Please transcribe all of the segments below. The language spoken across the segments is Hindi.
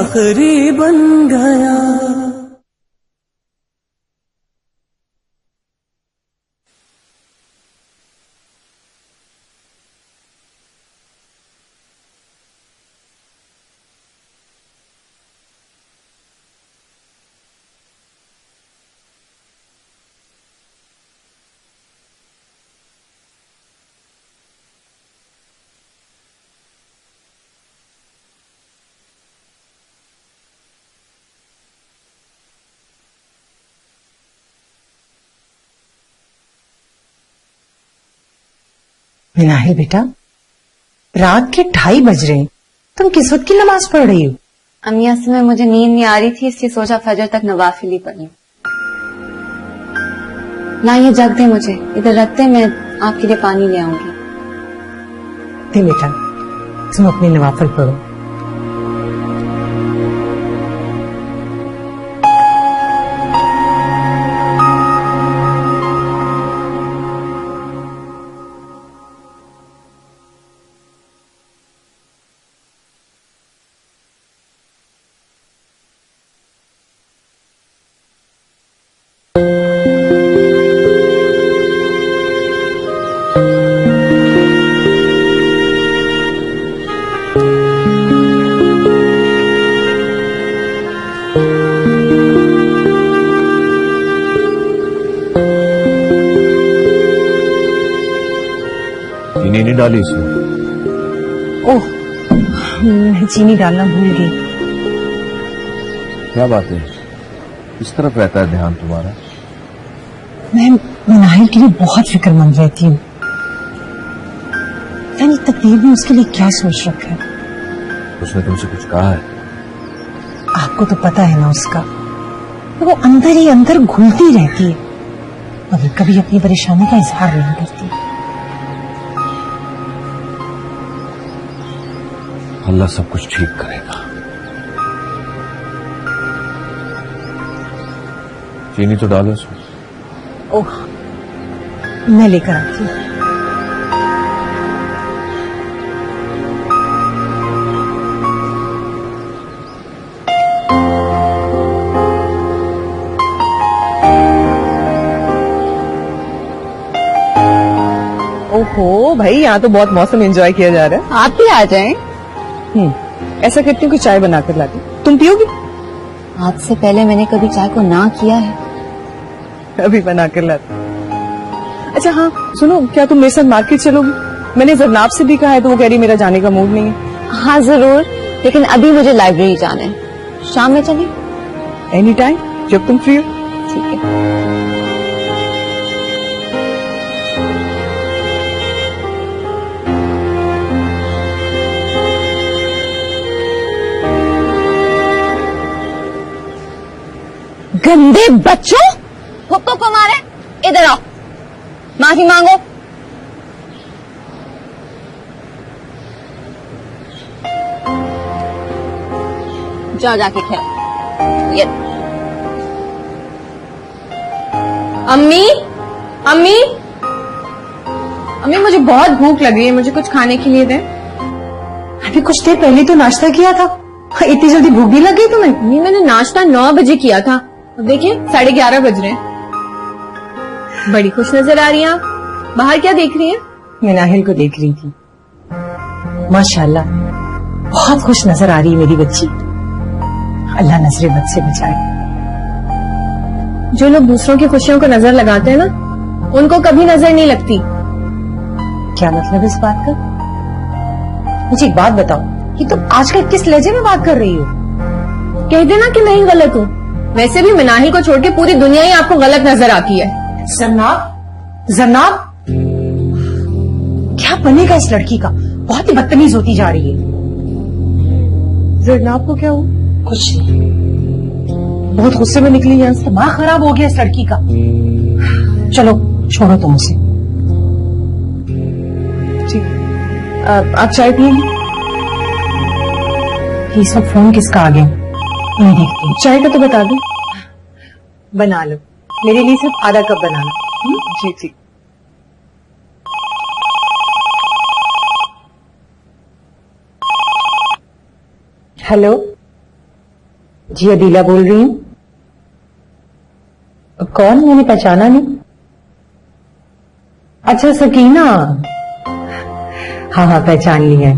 आखिरी बन गया। मिनाहिल बेटा, रात के 2:30 बज रहे हैं, तुम किस वक्त की नमाज पढ़ रही हो? अम्मी असल में मुझे नींद नहीं आ रही थी, इसलिए सोचा फजर तक नवाफिल ही पढ़ लूं। ना ये जग दे, मुझे इधर रखते, मैं आपके लिए पानी ले आऊंगी। दे बेटा, तुम अपनी नवाफिल पढ़ो। चीनी नहीं डाली इसमें? ओह, मैं चीनी डालना भूल गई। क्या बात है, किस तरफ रहता है ध्यान तुम्हारा? मैं मिनाहिल के लिए बहुत फिक्रमंद रहती हूँ। यानी तकदीर ने उसके लिए क्या सोच रखा है? उसने तुमसे कुछ कहा है? आपको तो पता है ना उसका, वो अंदर ही अंदर घुलती रहती है, मगर कभी अपनी परेशानी का इजहार नहीं करती। अल्लाह सब कुछ ठीक करेगा। चीनी तो डालो इसमें। ओह, मैं लेकर आती हूँ। ओहो भाई, यहाँ तो बहुत मौसम एंजॉय किया जा रहा है। आप भी आ जाएं। ऐसा करती हूँ कि चाय बनाकर लाती, तुम पियोगी? आज से पहले मैंने कभी चाय को ना किया है। अभी बनाकर लाती। अच्छा हाँ सुनो, क्या तुम मेरे साथ मार्केट चलोगी? मैंने जरनाब से भी कहा है, तो वो कह रही मेरा जाने का मूड नहीं है। हाँ जरूर, लेकिन अभी मुझे लाइब्रेरी जाना है। शाम में चलें? एनी टाइम, जब तुम फ्री हो। ठीक है। गंदे बच्चों, हुक्को को मारे, इधर आओ, माफी मांगो। जाओ जाके खेलो। ये अम्मी, अम्मी, अम्मी मुझे बहुत भूख लगी है, मुझे कुछ खाने के लिए दें। अभी कुछ देर पहले तो नाश्ता किया था, इतनी जल्दी भूख भी लग गई तुम्हें? नहीं, मैंने नाश्ता 9 बजे किया था, अब देखिए 11:30 बज रहे हैं। बड़ी खुश नजर आ रही हैं आप, बाहर क्या देख रही हैं? मिनाहिल को देख रही थी। माशाल्लाह, बहुत खुश नजर आ रही है मेरी बच्ची। अल्लाह नजरे बद से बचाए। जो लोग दूसरों की खुशियों को नजर लगाते हैं ना, उनको कभी नजर नहीं लगती। क्या मतलब इस बात का? मुझे एक बात बताओ कि तुम आजकल किस लहजे में बात कर रही हो? कह देना कि मैं ही गलत हूँ। वैसे भी मिनाहिल को छोड़ के पूरी दुनिया ही आपको गलत नजर आती है। जरनाब, जरनाब, क्या बनेगा इस लड़की का? बहुत ही बदतमीज होती जा रही है। जरनाब को क्या हुआ? कुछ नहीं, बहुत गुस्से में निकली यहाँ से। दिमाग खराब हो गया इस लड़की का। चलो छोड़ो तुम उसे। ठीक, आप चाय पिएंगी? ये सब फोन किसका आ गया? मैं देखती हूँ। चाय का तो बता दो। बना लो, मेरे लिए सिर्फ आधा कप बनाना। जी ठीक। हेलो, जी अदीला बोल रही हूँ। कौन? मैंने पहचाना नहीं। अच्छा सकीना, हाँ हाँ पहचान लिया है।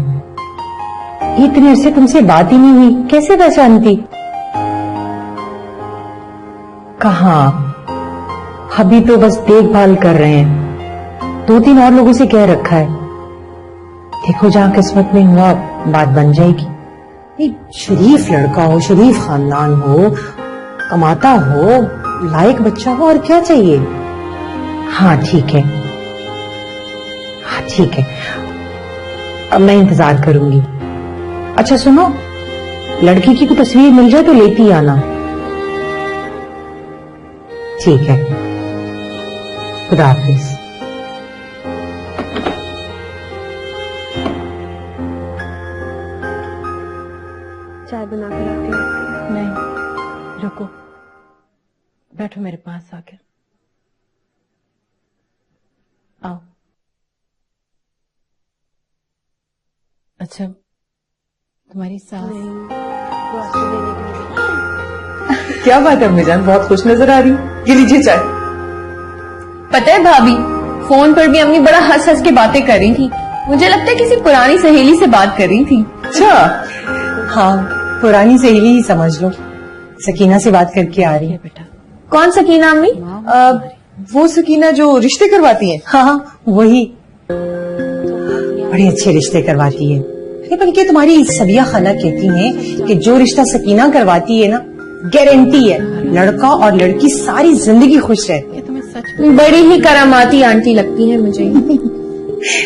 इतने अरसे तुमसे बात ही नहीं हुई, कैसे पहचानती? कहाँ, अभी तो बस देखभाल कर रहे हैं। 2-3 और लोगों से कह रखा है। देखो जहां किस्मत में हुआ बात बन जाएगी। एक शरीफ लड़का हो, शरीफ खानदान हो, कमाता हो, लायक बच्चा हो, और क्या चाहिए। हाँ ठीक है, हाँ ठीक है, अब मैं इंतजार करूंगी। अच्छा सुनो, लड़की की कोई तस्वीर मिल जाए तो लेती आना। ठीक है, खुदा हाफिज। चाय बना कर रखती हूँ। नहीं रुको, बैठो मेरे पास आकर। आओ। अच्छा तुम्हारी सास? वो आपको देने के लिए। क्या बात है अम्मीजान, बहुत खुश नजर आ रही। ये लीजिए चाय। पता है भाभी, फोन पर भी अम्मी बड़ा हंस हंस के बातें कर रही थी। मुझे लगता है किसी पुरानी सहेली से बात कर रही थी। अच्छा, हाँ पुरानी सहेली ही समझ लो। सकीना से बात करके आ रही है बेटा। कौन सकीना अम्मी? वो सकीना जो रिश्ते करवाती है। हाँ वही, बड़े अच्छे रिश्ते करवाती है। अरे बल्कि तुम्हारी सबिया खाला कहती हैं कि जो रिश्ता सकीना करवाती है ना, गारंटी है लड़का और लड़की सारी जिंदगी खुश रहते हैं। बड़ी ही करामाती आंटी लगती है मुझे।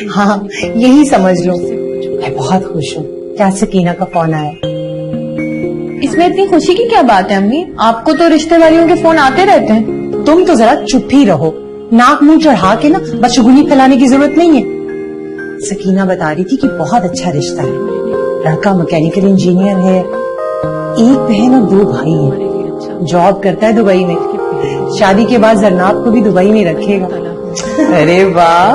हाँ यही समझ लो। मैं बहुत खुश हूँ। क्या सकीना का फोन आया? इसमें इतनी खुशी की क्या बात है अम्मी? आपको तो रिश्ते वालियों के फोन आते रहते हैं। तुम तो जरा चुप ही रहो, नाक मुंह चढ़ा के ना बशगुनी फैलाने की जरूरत नहीं है। सकीना बता रही थी कि बहुत अच्छा रिश्ता है। लड़का मैकेनिकल इंजीनियर है, एक बहन और 2 भाई हैं। जॉब करता है दुबई में। शादी के बाद जरनाब को भी दुबई में रखेगा। अरे वाह,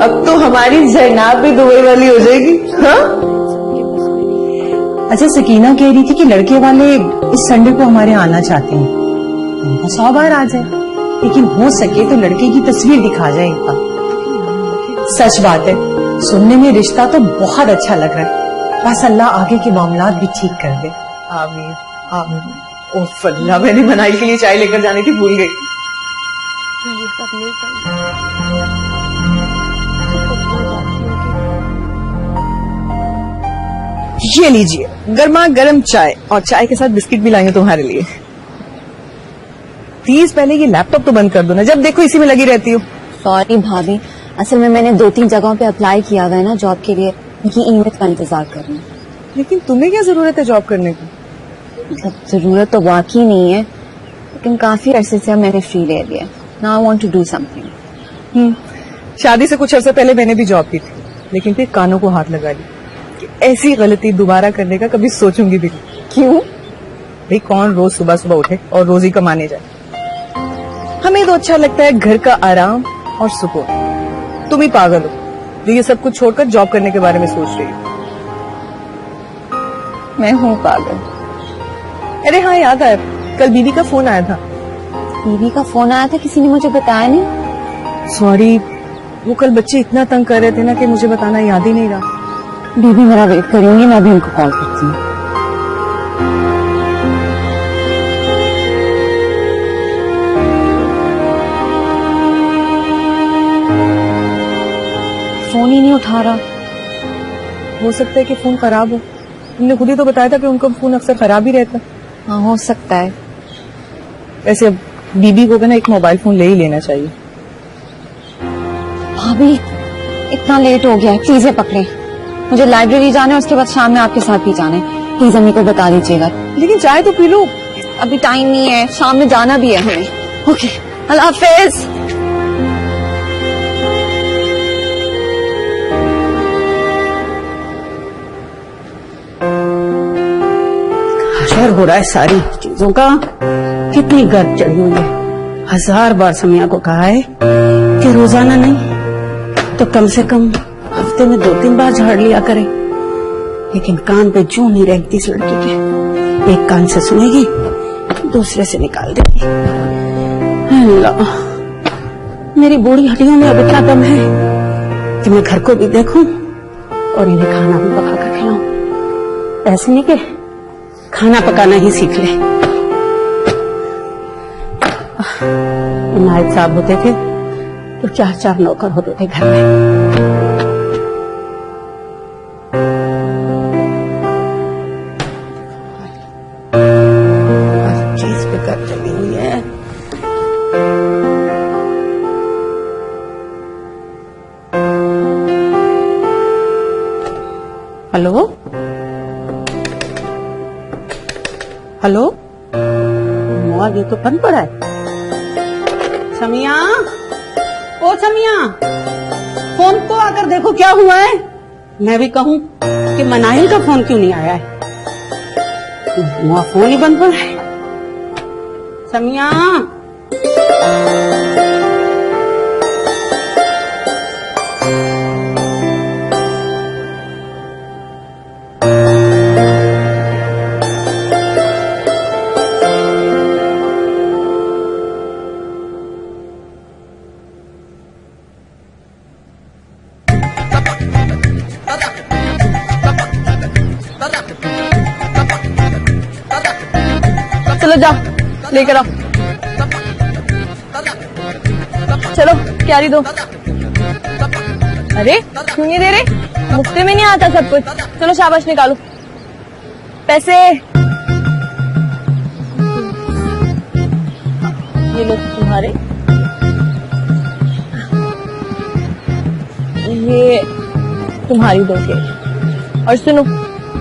अब तो हमारी जरनाब भी दुबई वाली हो जाएगी। हाँ? अच्छा सकीना कह रही थी कि लड़के वाले इस संडे को हमारे आना चाहते हैं। उनका 100 बार आ जाए, लेकिन हो सके तो लड़के की तस्वीर दिखा जाए एक बार। सच बात है, सुनने में रिश्ता तो बहुत अच्छा लग रहा है। बस अल्लाह आगे के मामलात भी ठीक कर दे। आमीन आमीन। ओह फल्ला, मैंने मनाई के लिए चाय लेकर जानी थी, भूल गई। ये लीजिए गर्मा गर्म चाय, और चाय के साथ बिस्किट भी लाई हूं तुम्हारे लिए। प्लीज पहले ये लैपटॉप तो बंद कर दो ना, जब देखो इसी में लगी रहती हो। सॉरी भाभी, असल में मैंने 2-3 जगहों पे अप्लाई किया हुआ है ना जॉब के लिए। उनकी ईमेल का इंतजार कर रही हूँ। लेकिन तुम्हें क्या जरूरत है जॉब करने की? मतलब जरूरत तो वाकई नहीं है, लेकिन काफी अरसे से अब मैंने फ्री ले लिया। Now I want to do something. शादी से कुछ अर्से पहले मैंने भी जॉब की थी, लेकिन फिर कानों को हाथ लगा ली कि ऐसी गलती दोबारा करने का कभी सोचूंगी भी नहीं। क्यों? भाई कौन रोज सुबह सुबह उठे और रोज ही कमाने जाए। हमें तो अच्छा लगता है घर का आराम और सुकून। तुम ही पागल हो जो ये सब कुछ छोड़कर जॉब करने के बारे में सोच रही हो। मैं हूँ पागल। अरे हाँ याद आया, कल बीबी का फोन आया था। बीबी का फोन आया था? किसी ने मुझे बताया नहीं। सॉरी, वो कल बच्चे इतना तंग कर रहे थे ना कि मुझे बताना याद ही नहीं रहा। बीबी मेरा वेट करेंगी, मैं भी उनको कॉल करती हूँ। फोन ही नहीं उठा रहा। हो सकता है कि फोन खराब हो। तुमने खुद ही तो बताया था कि उनका फोन अक्सर खराब ही रहता। हाँ हो सकता है। वैसे अब बीबी को ना एक मोबाइल फोन ले ही लेना चाहिए। भाभी इतना लेट हो गया है, प्लीज ये पकड़े। मुझे लाइब्रेरी जाना है, उसके बाद शाम में आपके साथ भी जाना है। प्लीज अम्मी को बता दीजिएगा। लेकिन चाय तो पी लो। अभी टाइम नहीं है, शाम में जाना भी है हमें। ओके, अल्लाह हाफिज। असर हो रहा है सारी चीजों का। कितनी गर्द चढ़ी हुई है। 1000 बार समिया को कहा है कि रोजाना नहीं तो कम से कम हफ्ते में 2-3 बार झाड़ लिया करे, लेकिन कान पे जूं नहीं रहती इस लड़की के। एक कान से सुनेगी, दूसरे से निकाल देगी। अल्लाह, मेरी बूढ़ी हड्डियों में अब इतना दम है कि मैं घर को भी देखूं और इन्हें खाना भी पका कर खिलाऊं। ऐसे नहीं कि खाना पकाना ही सीख ले। नायब साहब होते थे तो 4-4 नौकर होते थे घर में। हर चीज पे कर चली हुई है। हेलो हेलो, मौज ये तो बंद पड़ा है। समिया, ओ समिया, फोन को आकर देखो क्या हुआ है। मैं भी कहूँ कि मनाहिल का फोन क्यों नहीं आया है। फोन ही बंद पड़ा है। समिया, चलो जाओ लेकर आओ। चलो क्यारी दो। अरे क्यों नहीं दे रहे? मुफ्ते में नहीं आता सब कुछ। चलो शाबाश निकालो पैसे। ये लो तुम्हारे, ये तुम्हारी 2 केरी। और सुनो,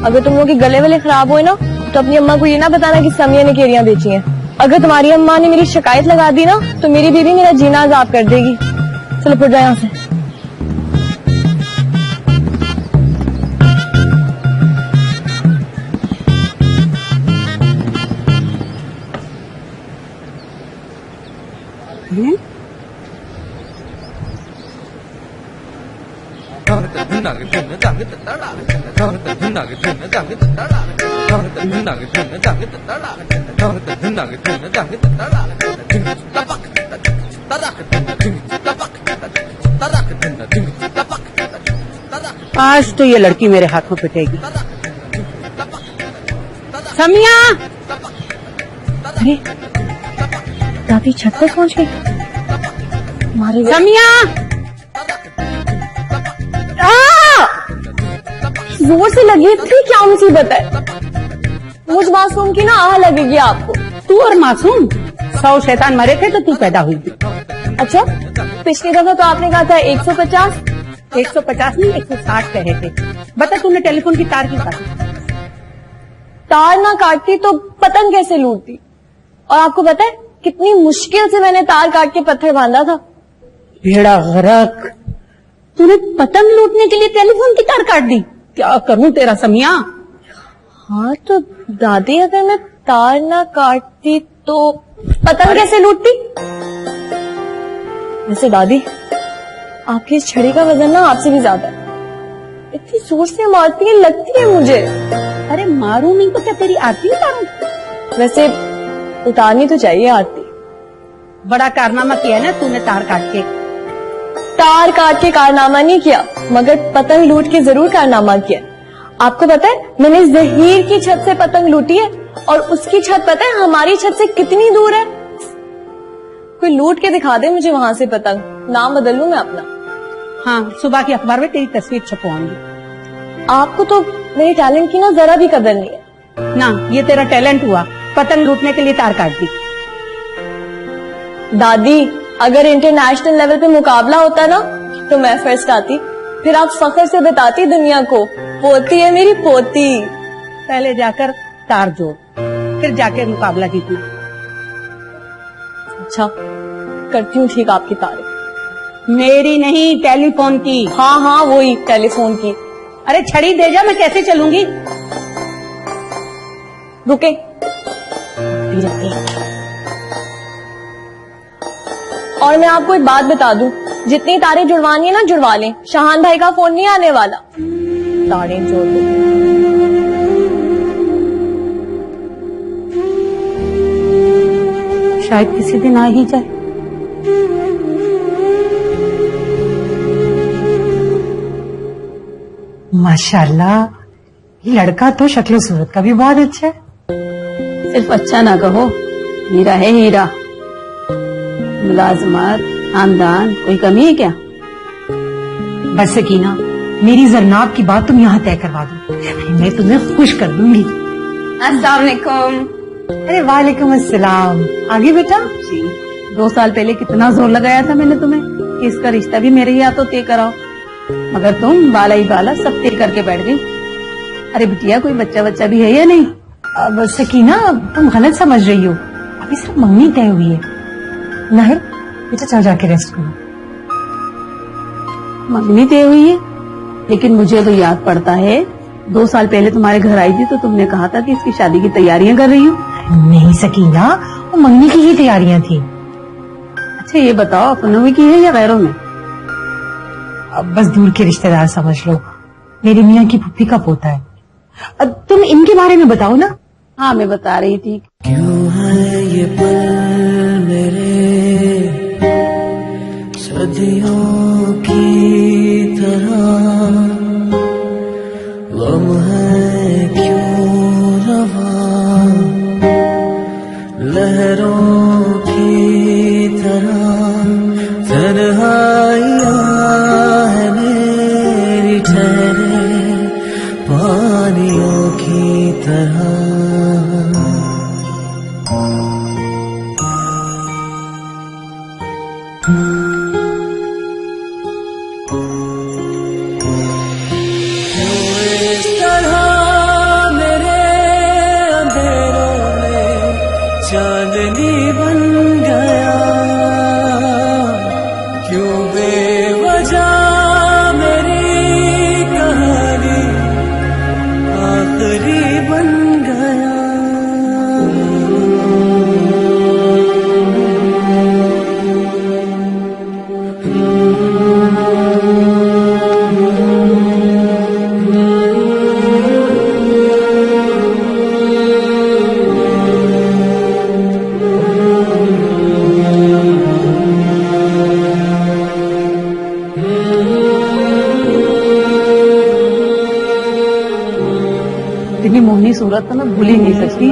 अगर तुम लोगों के गले वाले खराब हुए ना तो अपनी अम्मा को ये ना बताना कि समिया ने केरियां बेची हैं। अगर तुम्हारी अम्मा ने मेरी शिकायत लगा दी ना तो मेरी बीवी मेरा जीना अजाब कर देगी। चलो फिर जाए यहाँ से। आज तो ये लड़की मेरे हाथों पिटेगी। समिया, अरे दादी छत पर पहुंच गई। हमारे समिया, जोर से लगी थी, क्या मुसीबत है? मुझ मासूम की ना आह लगेगी आपको। तू और मासूम 100 शैतान मरे थे तो तू पैदा हुई थी। अच्छा, पिछली दफा तो आपने कहा था 150। 150 नहीं, 160 कहे थे। बता, तूने टेलीफोन की तार क्यों काटी? तार ना काटती तो पतंग कैसे लूटती? और आपको पता है कितनी मुश्किल से मैंने तार काट के पत्थर बांधा था। भेड़ा गरक, तूने पतंग लूटने के लिए टेलीफोन की तार काट दी। क्या करूं तेरा समिया? हाँ तो दादी, अगर मैं तार ना काटती तो पतंग कैसे लूटती? वैसे दादी, आपकी इस छड़ी का वजन ना आपसे भी ज्यादा है। इतनी जोर से मारती है, लगती है मुझे। अरे मारू नहीं तो क्या तेरी आरती उतारूं? वैसे उतारनी तो चाहिए आरती। बड़ा कारनामा किया है ना तूने तार काट के। तार काट के कारनामा नहीं किया, मगर पतंग लूट के जरूर कारनामा किया। आपको पता है मैंने जहीर की छत से पतंग लूटी है, और उसकी छत पता है हमारी छत से कितनी दूर है? कोई लूट के दिखा दे मुझे वहां से पतंग, नाम बदल लूं मैं अपना। हाँ, सुबह की अखबार में तेरी तस्वीर छपवाऊंगी। आपको तो मेरे टैलेंट की ना जरा भी कदर नहीं है ना। ये तेरा टैलेंट हुआ, पतंग लूटने के लिए तार काट दी। दादी। अगर इंटरनेशनल लेवल पे मुकाबला होता ना तो मैं फर्स्ट आती, फिर आप फख्र से बताती दुनिया को, पोती है मेरी पोती। पहले जाकर तार जोड़, फिर जाके मुकाबला जीतना। अच्छा, करती हूँ ठीक आपकी तारीफ। मेरी नहीं, टेलीफोन की। हाँ हाँ, वही टेलीफोन की। अरे छड़ी दे जा, मैं कैसे चलूंगी? रुके। और मैं आपको एक बात बता दूं, जितनी तारें जुड़वानी है ना जुड़वा लें, शाहान भाई का फोन नहीं आने वाला। तारें जोड़ दो। शायद किसी दिन आ ही जाए। माशाल्लाह, ये लड़का तो शक्ल सूरत का भी बहुत अच्छा है। सिर्फ अच्छा ना कहो, हीरा है हीरा। मुलाजमत, खानदान, कोई कमी है क्या? बस सकीना, मेरी जरनाब की बात तुम यहाँ तय करवा दो, मैं तुम्हें खुश कर दूंगी। अस्सलाम वालेकुम। अरे वालेकुम अस्सलाम। आगे बेटा। जी, 2 साल पहले कितना जोर लगाया था मैंने तुम्हें कि इसका रिश्ता भी मेरे ही हाथों तय कराओ, मगर तुम बाला ही बाला सब तय करके बैठ गई। अरे बिटिया, कोई बच्चा बच्चा भी है या नहीं? अब सकीना, तुम गलत समझ रही हो, अभी सिर्फ मंगनी तय हुई है। नाहिर बेटा चल जाके रेस्ट करो। मंगनी तय हुई है, लेकिन मुझे तो याद पड़ता है 2 साल पहले तुम्हारे घर आई थी तो तुमने कहा था कि इसकी शादी की तैयारियां कर रही हूँ। नहीं सकीना, वो मंगनी की ही तैयारियां थी। अच्छा ये बताओ, अपनों में की है या गैरों में? अब बस दूर के रिश्तेदार समझ लो, मेरी मियाँ की फुफ्फी का पोता है। अब तुम इनके बारे में बताओ ना। हाँ, मैं बता रही थी। क्यों है ये पल मेरे सदियों की तरह, गम है क्यों रवा लहरों की तरह, तन्हाइयाँ है मेरी ठहरे पानियों की तरह। इस तरह मेरे अंधेरों में चांदनी बन गया, क्यों बेवजह मेरी कहानी आखिरी बन गया। इतनी मोहनी सूरत तो मैं भूल ही नहीं सकती।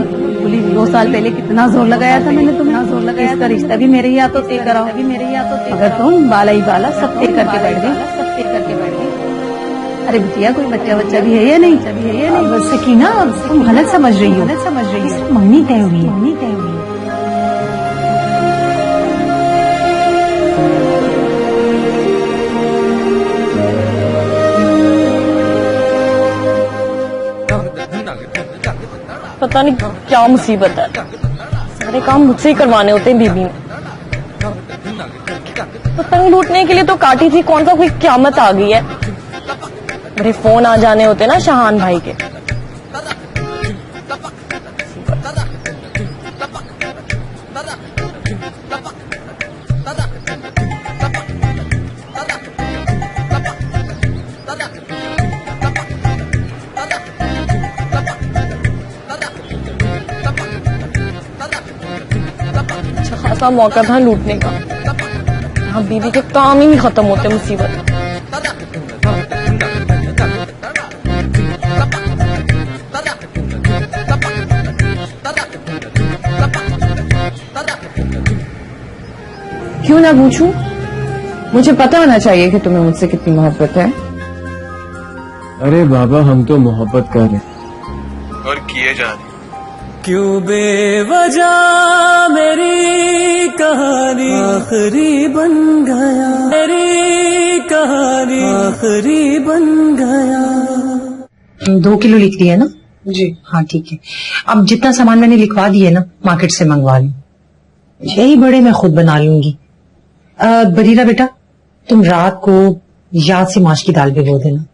2 साल पहले कितना जोर लगाया था मैंने तुम्हें, जोर लगाया इसका रिश्ता भी मेरे ही हाथों तय कराओ, भी मेरे ही हाथों तय। मगर तुम बाला ही बाला सब तय करके बैठ गई, सब तय करके बैठ गई। अरे बिटिया, कोई बच्चा बच्चा भी है या नहीं? भी है या नहीं? अब सकीना, तुम गलत समझ रही हो, सिर्फ मंगनी तय हुई है। मंगनी तय हुई है। पता नहीं क्या मुसीबत है, सारे काम मुझसे ही करवाने होते हैं बीबी ने। पतंग लूटने के लिए तो काटी थी, कौन सा कोई क्यामत आ गई है। मेरे फोन आ जाने होते ना शाहान भाई के। अच्छा खासा मौका था लूटने का, यहाँ बीबी के काम ही नहीं खत्म होते मुसीबत। क्यों ना पूछूं, मुझे पता होना चाहिए कि तुम्हें मुझसे कितनी मोहब्बत है। अरे बाबा, हम तो मोहब्बत कर रहे और किए जा रहे। क्यों बेवजह मेरी कहानी आखिरी बन गया, मेरी कहानी आखिरी बन गया। 2 किलो लिख दिया ना? जी हाँ ठीक है। अब जितना सामान मैंने लिखवा दिया ना, मार्केट से मंगवा लो। यही बड़े मैं खुद बना लूंगी। बरीरा बेटा, तुम रात को याद से माश की दाल भिगो देना।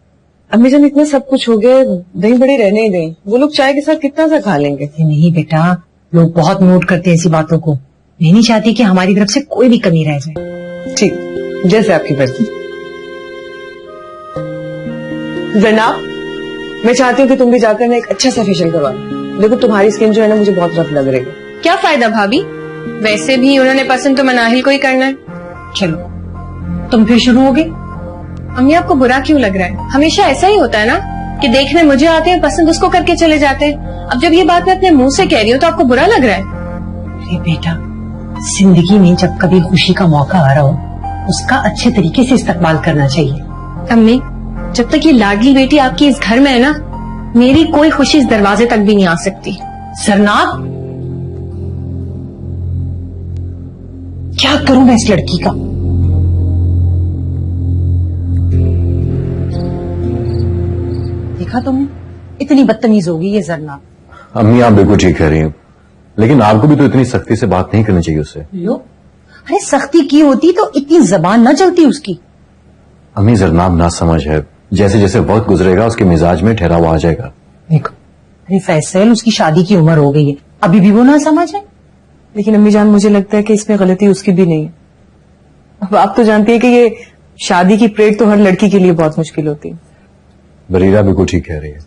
अम्मी जब इतना सब कुछ हो गया, दही बड़ी रहने ही दें, वो लोग चाय के साथ कितना सा खा लेंगे। नहीं बेटा, लोग बहुत नोट करते हैं ऐसी बातों को। मैं नहीं चाहती कि हमारी तरफ से कोई भी कमी रह जाए। ठीक, जैसे आपकी मर्जी। जनाब, मैं चाहती हूँ कि तुम भी जाकर ना एक अच्छा सा फेशियल करवा लो। देखो तुम्हारी स्किन जो है ना, मुझे बहुत रफ लग रही है। क्या फायदा भाभी, वैसे भी उन्होंने पसंद तो मनाहिल को ही करना है। चलो तुम फिर शुरू हो गई। अम्मी आपको बुरा क्यों लग रहा है? हमेशा ऐसा ही होता है ना कि देखने मुझे आते हैं, पसंद उसको करके चले जाते हैं। अब जब ये बात मैं अपने मुंह से कह रही हूँ तो आपको बुरा लग रहा है? अरे बेटा, जिंदगी में जब कभी खुशी का मौका आ रहा हो उसका अच्छे तरीके से इस्तेमाल करना चाहिए। अम्मी, जब तक ये लाडली बेटी आपकी इस घर में है ना, मेरी कोई खुशी इस दरवाजे तक भी नहीं आ सकती। सरनाब, क्या करूं मैं इस लड़की का? देखा तुमने, इतनी बदतमीज होगी ये जरनाब। अम्मी आप बिल्कुल ठीक कह रही हैं, लेकिन आपको भी तो इतनी सख्ती से बात नहीं करनी चाहिए उससे। लो, अरे सख्ती की होती तो इतनी जबान न चलती उसकी। अम्मी जरनाब ना समझ है, जैसे जैसे वक्त गुजरेगा उसके मिजाज में ठहराव आ जाएगा। देखो, अरे फैसल, उसकी शादी की उम्र हो गई है, अभी भी वो ना समझ है। लेकिन अम्मी जान, मुझे लगता है कि इसमें गलती उसकी भी नहीं है। अब आप तो जानती है कि ये शादी की परेड तो हर लड़की के लिए बहुत मुश्किल होती है। बरीरा बिल्कुल ठीक कह रही है,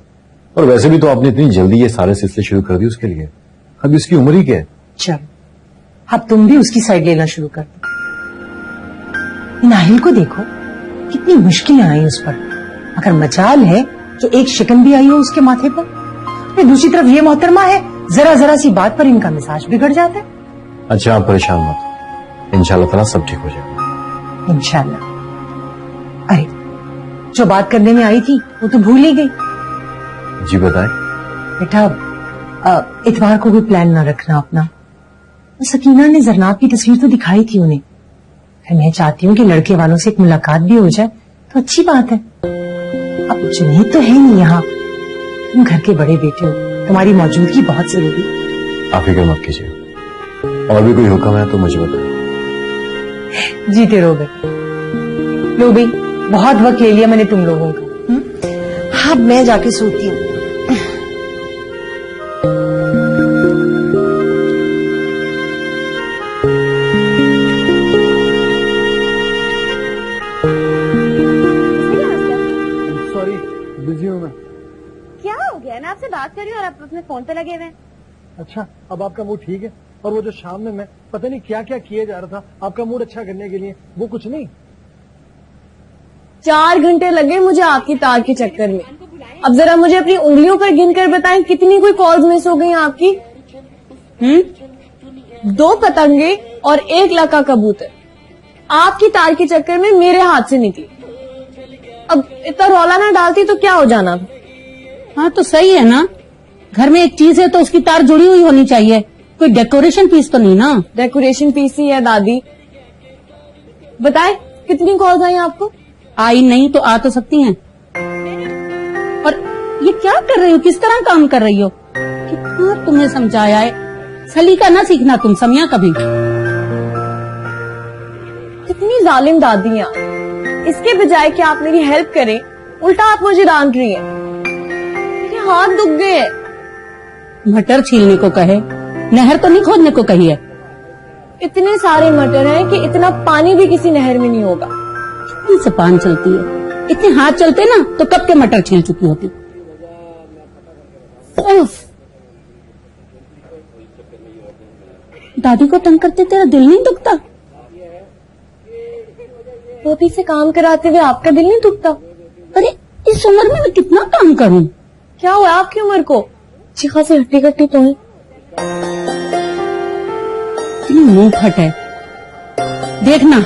और वैसे भी तो आपने इतनी जल्दी ये सारे सिलसिले शुरू कर दिए उसके लिए। अभी उसकी उम्र ही क्या है। चल, अब तुम भी उसकी साइड लेना शुरू कर दो। नाहिल को देखो, कितनी मुश्किलें आई उस पर। अगर मजाल है तो एक शिकन भी आई हो उसके माथे पर। फिर दूसरी तरफ ये मोहतरमा है, जरा जरा सी बात पर इनका मिजाज बिगड़ जाता है। अच्छा आप परेशान मत, इंशाल्लाह ताला सब ठीक हो जाएगा। इंशाल्लाह। अरे, जो बात करने में आई थी वो तो भूल ही गई। जी बताएं। बेटा, इतवार को भी प्लान ना रखना अपना। सकीना ने जरनाब की तस्वीर तो दिखाई थी उन्हें। फिर मैं चाहती हूँ कि लड़के वालों से एक मुलाकात भी हो जाए तो अच्छी बात है। अब जुनैद तो है नहीं यहाँ, तुम घर के बड़े बेटे हो, तुम्हारी मौजूदगी बहुत जरूरी है। आप फिक्र मत कीजिए, और भी कोई हुक्म है तो मुझे बताएं। जीते रहो बेटा। लो भाई, बहुत वक्त ले लिया मैंने तुम लोगों का। अब मैं जाके सोती हूँ। सॉरी, बिजी हूँ मैं। क्या हो गया? मैं आपसे बात कर रही हूँ और आप अपने फोन पे लगे हुए हैं। अच्छा, अब आपका मूड ठीक है? और वो जो शाम में मैं पता नहीं क्या क्या किए जा रहा था आपका मूड अच्छा करने के लिए, वो कुछ नहीं? 4 घंटे लगे मुझे आपकी तार के चक्कर में। अब जरा मुझे अपनी उंगलियों पर गिनकर बताएं कितनी कोई कॉल्स मिस हो गई आपकी? 2 पतंगे और 1 लका कबूतर आपकी तार के चक्कर में मेरे हाथ से निकली। अब इतना रौला ना डालती तो क्या हो जाना। हाँ तो सही है ना, घर में एक चीज है तो उसकी तार जुड़ी हुई होनी चाहिए, कोई डेकोरेशन पीस तो नहीं ना। डेकोरेशन पीस ही है दादी। बताए कितनी कॉल्स आई आपको? आई नहीं तो आ तो सकती हैं। और ये क्या कर रही हो, किस तरह काम कर रही हो? कितना तुम्हें समझाया है, सलीका ना सीखना तुम समिया कभी। कितनी जालिम दादी हैं आप। इसके बजाय कि आप मेरी हेल्प करें, उल्टा आप मुझे डांट रही हैं। मेरे हाथ दुख गए। मटर छीलने को कहे, नहर तो नहीं खोदने को कही है। इतने सारे मटर हैं कि इतना पानी भी किसी नहर में नहीं होगा। इतनी जबान चलती है, इतने हाथ चलते ना तो कब के मटर छील चुकी होती। उफ। दादी को तंग करते तेरा दिल नहीं दुखता? पोती से काम कराते हुए आपका दिल नहीं दुखता? अरे इस उम्र में मैं कितना काम करूं? क्या हुआ आपकी उम्र को? अच्छी खासी हट्टी कट्टी तो है। इतनी मुंह फट है। देखना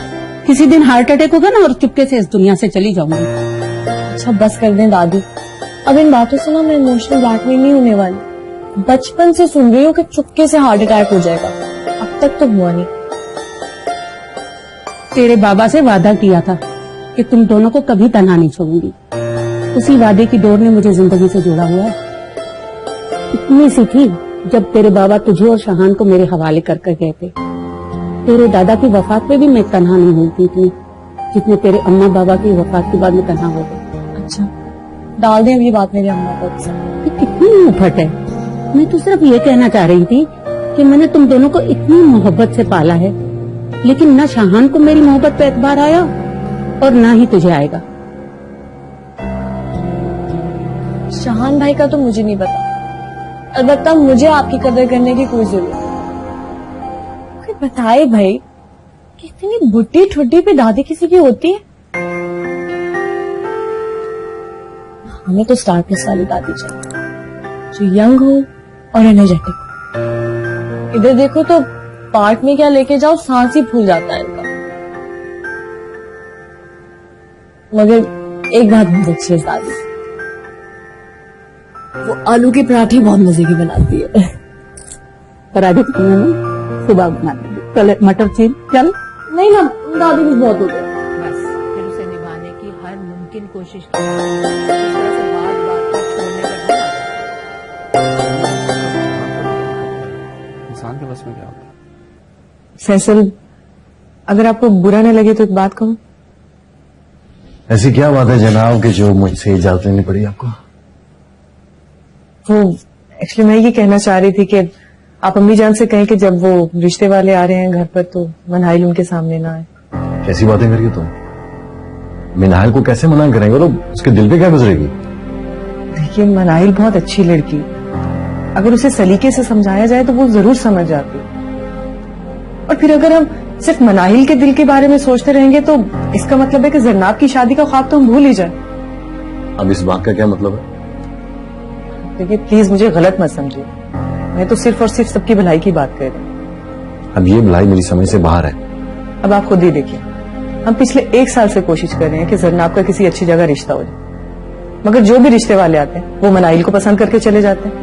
किसी दिन हार्ट अटैक होगा ना और चुपके से इस दुनिया से चली जाऊंगी। अच्छा बस कर दें दादी, अब इन बातों से ना मैं इमोशनल ब्लैकमेल नहीं होने वाली। बचपन से सुन रही हूँ कि चुपके से हार्ट अटैक हो जाएगा, अब तक तो हुआ नहीं। तेरे बाबा से वादा किया था कि तुम दोनों को कभी तन्हा नहीं छोड़ूंगी। उसी वादे की डोर ने मुझे जिंदगी से जोड़ा हुआ है। इतनी सी थी जब तेरे बाबा तुझे और शहान को मेरे हवाले करके गए थे। तेरे दादा की वफात पे भी मैं तन्हा नहीं हुई थी जितने तेरे अम्मा बाबा की वफात के बाद में तन्हा हो गई। अच्छा डाल दें अब ये बात मेरे अम्मा को। ये कितनी मुफट है। मैं तो सिर्फ ये कहना चाह रही थी कि मैंने तुम दोनों को इतनी मोहब्बत से पाला है, लेकिन न शहान को मेरी मोहब्बत पे एतबार आया और न ही तुझे आएगा। शहान भाई का तो मुझे नहीं पता, अलबत्ता मुझे आपकी कदर करने की कोई जरूरत नहीं। बताए भाई कि इतनी बुढ़ी ठुड्डी पे दादी किसी की होती है। हमें तो स्टार प्लस वाली दादी चाहिए जो यंग हो और एनर्जेटिक हो। इधर देखो तो पार्क में क्या लेके जाओ सांस ही फूल जाता है इनका। मगर एक बात बहुत अच्छी है इस दादी, वो आलू के पराठे बहुत मजे की बनाती है। पराठे तो मैंने सुबह बना दी, कल मटर चीज चल। नहीं ना दादी भी बहुत हो गया। बस फिर उसे निभाने की हर मुमकिन कोशिश की। बात बात पर छोड़ने का इंसान के बस में क्या होता है? फैसल, अगर आपको बुरा न लगे तो एक बात कहूं। ऐसी क्या बात है जनाब कि जो मुझसे इजाजत लेनी पड़ी आपको? वो एक्चुअली मैं ये कहना चाह रही थी कि आप अम्मी जान से कहें कि जब वो रिश्ते वाले आ रहे हैं घर पर तो मनाइल उनके सामने ना आए। कैसी बातें करिए तुम? मिनाइल को कैसे मना करेंगे? लोग उसके दिल पे क्या गुजरेगी? देखिए, मनाइल बहुत अच्छी लड़की, अगर उसे सलीके से समझाया जाए तो वो जरूर समझ जाती। और फिर अगर हम सिर्फ मनाइल के दिल के बारे में सोचते रहेंगे तो इसका मतलब है कि जरनाब की शादी का ख्वाब तो हम भूल ही जाए। अब इस बात का क्या मतलब है? देखिए प्लीज मुझे गलत मत समझिए, मैं तो सिर्फ और सिर्फ सबकी भलाई की बात कर रही हूँ। अब ये भलाई मेरी समझ से बाहर है। अब आप खुद ही देखिए, हम पिछले 1 साल से कोशिश कर रहे हैं कि जरनाब का किसी अच्छी जगह रिश्ता हो जाए, मगर जो भी रिश्ते वाले आते हैं वो मनाइल को पसंद करके चले जाते हैं।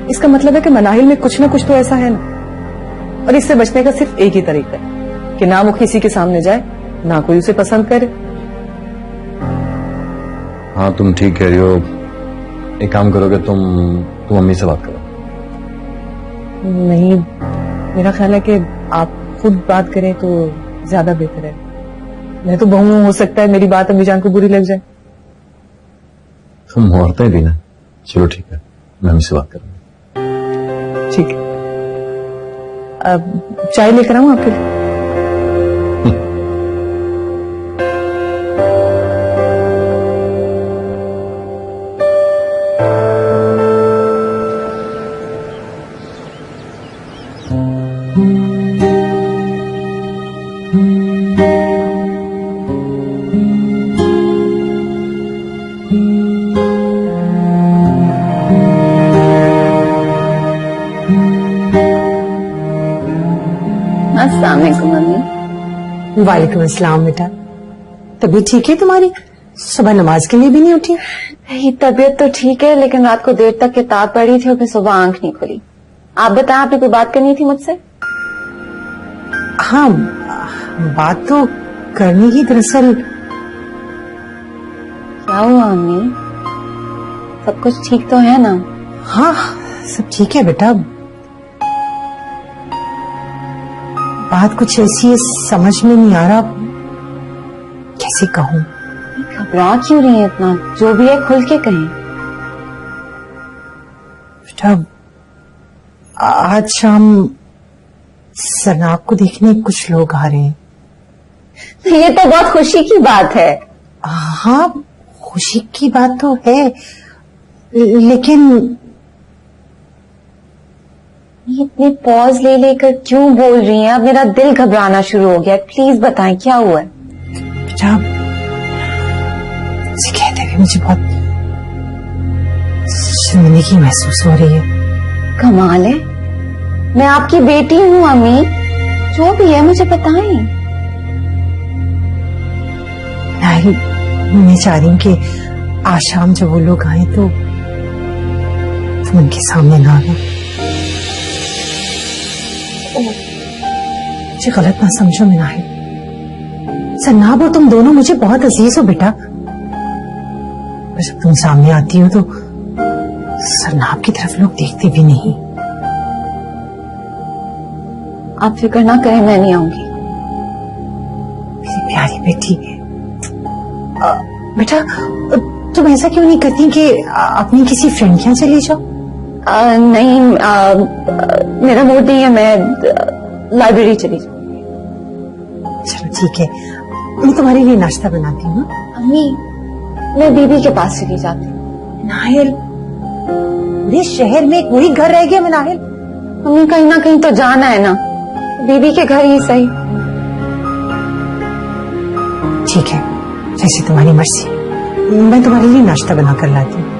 इसका मतलब है कि मनाइल में कुछ ना कुछ तो ऐसा है ना, और इससे बचने का सिर्फ एक ही तरीका है कि ना वो किसी के सामने जाए, ना कोई उसे पसंद करे। हाँ तुम ठीक कह रही हो। एक काम करोगे तुम अम्मी से बात करो। नहीं, मेरा ख्याल है कि आप खुद बात करें तो ज्यादा बेहतर है। मैं तो बहू हूं, हो सकता है मेरी बात अम्मी जान को बुरी लग जाए। तुम औरतें भी ना। चलो ठीक है, मैं अम्मी से बात करूंगा। ठीक है, अब चाय लेकर आऊं आपके लिए? अस्सलाम वालेकुम मम्मी। वालेकुम अस्सलाम बेटा, तबीयत ठीक है तुम्हारी? सुबह नमाज के लिए भी नहीं उठी? नहीं, तबीयत तो ठीक है लेकिन रात को देर तक किताब पढ़ी थी और फिर सुबह आंख नहीं खुली। आप बताएं, आपने कोई बात करनी थी मुझसे? हाँ, बात तो करनी ही। दरअसल क्या हुआ अम्मी? सब कुछ ठीक तो है ना? हाँ, सब ठीक है बेटा। बात कुछ ऐसी है, समझ में नहीं आ रहा कैसे कहूं। घबरा क्यों रही है इतना? जो भी है खुल के कहें। बेटा, आज शाम जरनाब को देखने कुछ लोग आ रहे हैं। ये तो बहुत खुशी की बात है। हाँ, खुशी की बात तो है, लेकिन इतने पॉज ले लेकर क्यों बोल रही हैं? अब मेरा दिल घबराना शुरू हो गया। प्लीज बताएं क्या हुआ है? बेटा, मुझे कहते हुए मुझे बहुत शर्मिंदगी महसूस हो रही है। कमाल है, मैं आपकी बेटी हूँ अम्मी, जो भी है मुझे बताएं। नहीं, मैं चाह रही हूँ कि आज शाम जब वो लोग आए तो तुम उनके सामने ना आना। मुझे गलत ना समझो मिनाहिल, जरनाब और तुम दोनों मुझे बहुत अजीज हो बेटा, पर जब तुम सामने आती हो तो जरनाब की तरफ लोग देखते भी नहीं। आप फिक्र ना करें, मैं नहीं आऊंगी। मेरी प्यारी बेटी। बेटा, तुम ऐसा क्यों नहीं करती कि अपनी किसी फ्रेंड के यहाँ चली जाओ? नहीं, मेरा मूड नहीं है, मैं लाइब्रेरी चली जाऊंगी। चलो ठीक है, मैं तुम्हारे लिए नाश्ता बनाती हूँ। अम्मी, मैं बीबी के पास चली जाती हूँ। नाहिल, पूरे शहर में कोई घर रह गया मिनाहिल? अम्मी, कहीं ना कहीं तो जाना है ना। बीबी के घर ही सही। ठीक है, जैसे तुम्हारी मर्जी। मैं तुम्हारे लिए नाश्ता बना कर लाती हूँ।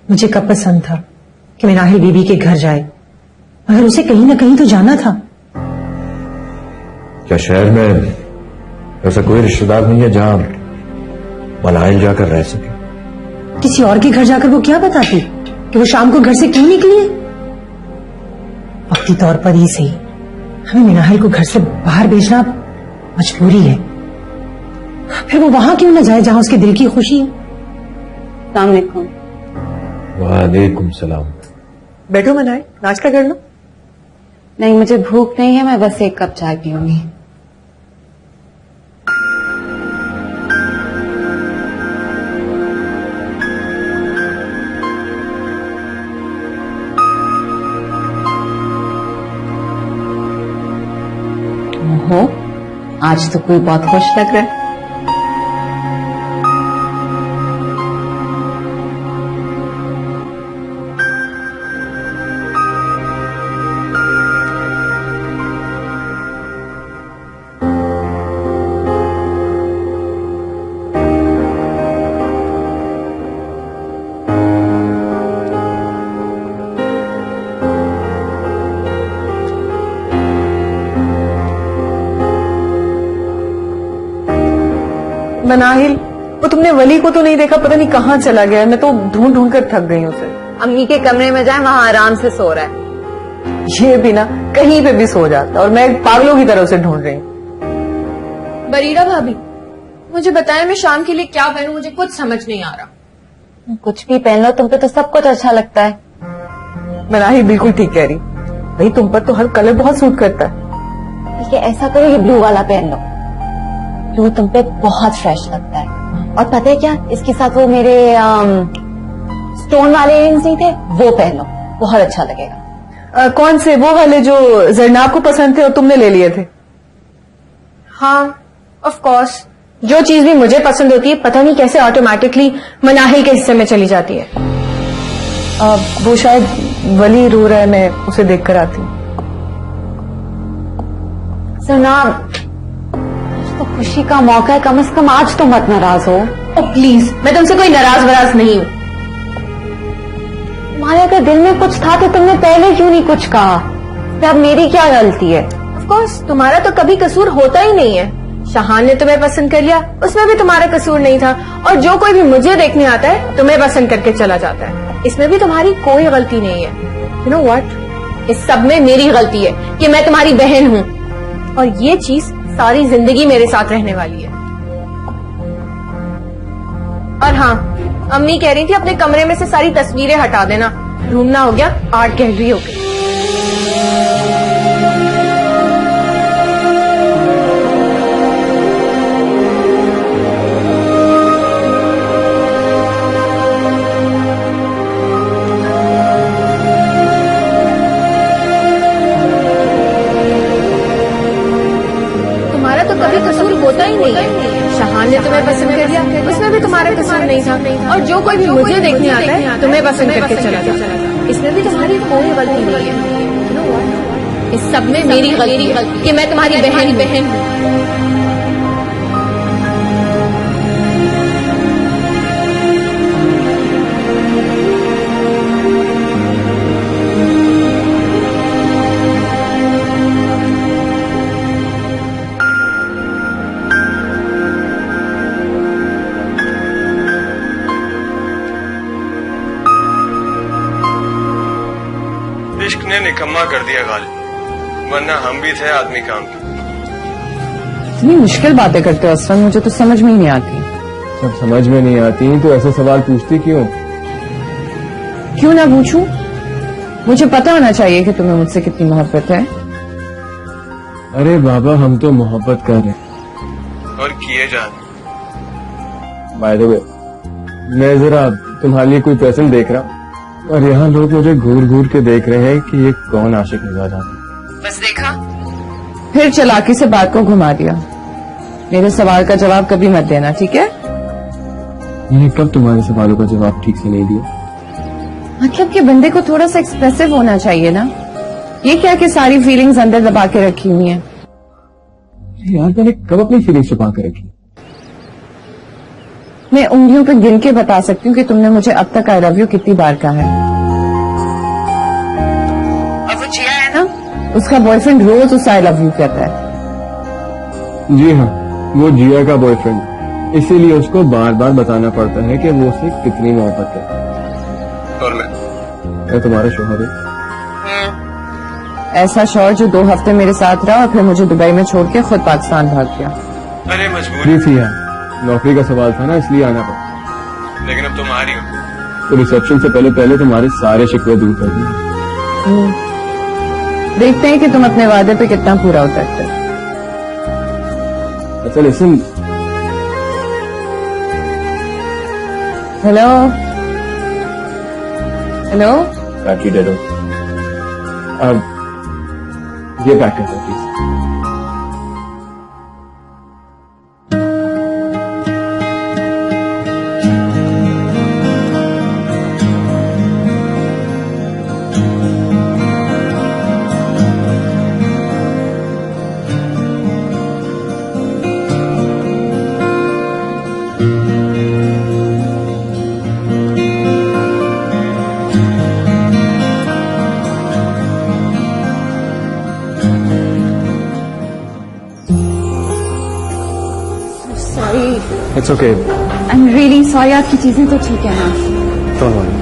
मुझे कब पसंद था कि मैं नाहिल बीबी के घर जाए, मगर उसे कहीं ना कहीं तो जाना था। क्या शहर में ऐसा कोई रिश्तेदार नहीं है जहां मनाहिल जाकर रह सके? किसी और के घर जाकर वो क्या बताती कि वो शाम को घर से क्यों निकली है? वक्ती तौर पर ही सही, हमें मिनाहिल को घर से बाहर भेजना मजबूरी है। फिर वो वहां क्यों न जाए जहां उसके दिल की खुशी है। अस्सलाम वालेकुम। वालेकुम सलाम। बैठो मनाए, नाश्ता कर लो। नहीं, मुझे भूख नहीं है, मैं बस एक कप चाय पीऊंगी। ओहो, आज तो कोई बहुत खुश लग रहा है। मनाहिल, वो तुमने वली को तो नहीं देखा? पता नहीं कहाँ चला गया है। मैं तो ढूंढ ढूंढ कर थक गई हूँ उसे। अम्मी के कमरे में जाए, वहां आराम से सो रहा है। ये भी ना कहीं पे भी सो जाता और मैं पागलों की तरह उसे ढूंढ रही हूँ। बरीरा भाभी, मुझे बताएं मैं शाम के लिए क्या पहनूं, मुझे कुछ समझ नहीं आ रहा। कुछ भी पहन लो, तुम पे तो सब कुछ अच्छा लगता है। मनाहिल बिल्कुल ठीक कह रही भाई, तुम पर तो हर कलर बहुत सूट करता है। ठीक है, ऐसा करो, ये ब्लू वाला पहन लो। ब्लू तुम पे बहुत फ्रेश लगता है। और पता है क्या, इसके साथ वो मेरे स्टोन वाले इयरिंग्स नहीं थे, वो पहन लो, बहुत अच्छा लगेगा। कौन से? वो वाले जो जरनाब को पसंद थे और तुमने ले लिए थे? हाँ, ऑफ कोर्स। जो चीज भी मुझे पसंद होती है, पता नहीं कैसे ऑटोमेटिकली मनाहिल के हिस्से में चली जाती है। वो शायद वली रो रहा है, मैं उसे देख कर आती हूँ। जरनाब, तो खुशी का मौका है, कम से कम आज तो मत नाराज हो। प्लीज, मैं तुमसे कोई नाराज वराज नहीं हूँ। तुम्हारे अगर दिल में कुछ था तो तुमने पहले क्यों नहीं कुछ कहा? अब मेरी क्या गलती है? ऑफ कोर्स, तुम्हारा तो कभी कसूर होता ही नहीं है। शाहान ने तुम्हें पसंद कर लिया, उसमें भी तुम्हारा कसूर नहीं था। और जो कोई भी मुझे देखने आता है, तुम्हें पसंद करके चला जाता है, इसमें भी तुम्हारी कोई गलती नहीं है। यू नो व्हाट, इस सब में मेरी गलती है कि मैं तुम्हारी बहन हूँ, और ये चीज सारी जिंदगी मेरे साथ रहने वाली है। और हाँ, अम्मी कह रही थी अपने कमरे में से सारी तस्वीरें हटा देना, ढूंढना हो गया आर्ट गैलरी हो गई। कभी कसूर होता ही नहीं है। शाहान ने तुम्हें पसंद कर लिया, उसमें भी तुम्हारा कसूर नहीं था। और जो कोई भी मुझे देखने आता है, तुम्हें पसंद करके चला जाता, इसमें भी तुम्हारी कोई गलती नहीं है। इस सब में मेरी गलती है कि मैं तुम्हारी बहन हूँ। इश्क ने निकम्मा कर दिया गालिब, वरना हम भी थे आदमी काम के। इतनी मुश्किल बातें करते हो असलम, मुझे तो समझ में ही नहीं आती। जब समझ में नहीं आती तो ऐसे सवाल पूछती क्यों? क्यों ना पूछूं? मुझे पता होना चाहिए कि तुम्हें मुझसे कितनी मोहब्बत है। अरे बाबा, हम तो मोहब्बत कर रहे हैं और किए जा रहे। बाय द वे, मैं जरा तुम्हारे लिए कोई प्रेजेंट देख रहा हूँ और यहाँ लोग मुझे घूर घूर के देख रहे हैं कि ये कौन आशिक नजर आ रहा है। बस देखा, फिर चालाकी से बात को घुमा दिया। मेरे सवाल का जवाब कभी मत देना, ठीक है? मैंने कब तुम्हारे सवालों का जवाब ठीक से नहीं दिया? मतलब कि बंदे को थोड़ा सा एक्सप्रेसिव होना चाहिए ना। ये क्या कि सारी फीलिंग्स अंदर दबा के रखी हुई हैं। यार, मैंने कब अपनी फीलिंग्स छुपा के रखी? मैं उंगलियों पे गिन के बता सकती हूँ कि तुमने मुझे अब तक आई लव यू कितनी बार कहा है। और वो जिया है ना, उसका बॉयफ्रेंड रोज उस आई लव यू कहता है। जी हाँ, वो जिया का बॉयफ्रेंड, इसीलिए उसको बार बार बताना पड़ता है कि वो उससे कितनी मोहब्बत है। और मैं तुम्हारा शौहर हूँ। ऐसा शौहर जो 2 हफ्ते मेरे साथ रहा और फिर मुझे दुबई में छोड़ के खुद पाकिस्तान भाग गया। अरे मजबूरी थी यार, नौकरी का सवाल था ना, इसलिए आना पड़ा। लेकिन अब तुम आ रही हो तो रिसेप्शन से पहले तुम्हारे सारे शिकवे दूर कर दिए। देखते हैं कि तुम अपने वादे पे कितना पूरा उतरते। अच्छा listen, hello hello, battery dead हो। अब ये पैक कर दो please. It's okay. I'm really sorry, आपकी चीजें तो ठीक है ना? Don't worry.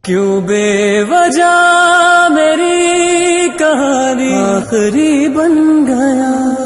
क्यों बेवजह मेरी कहानी आखिरी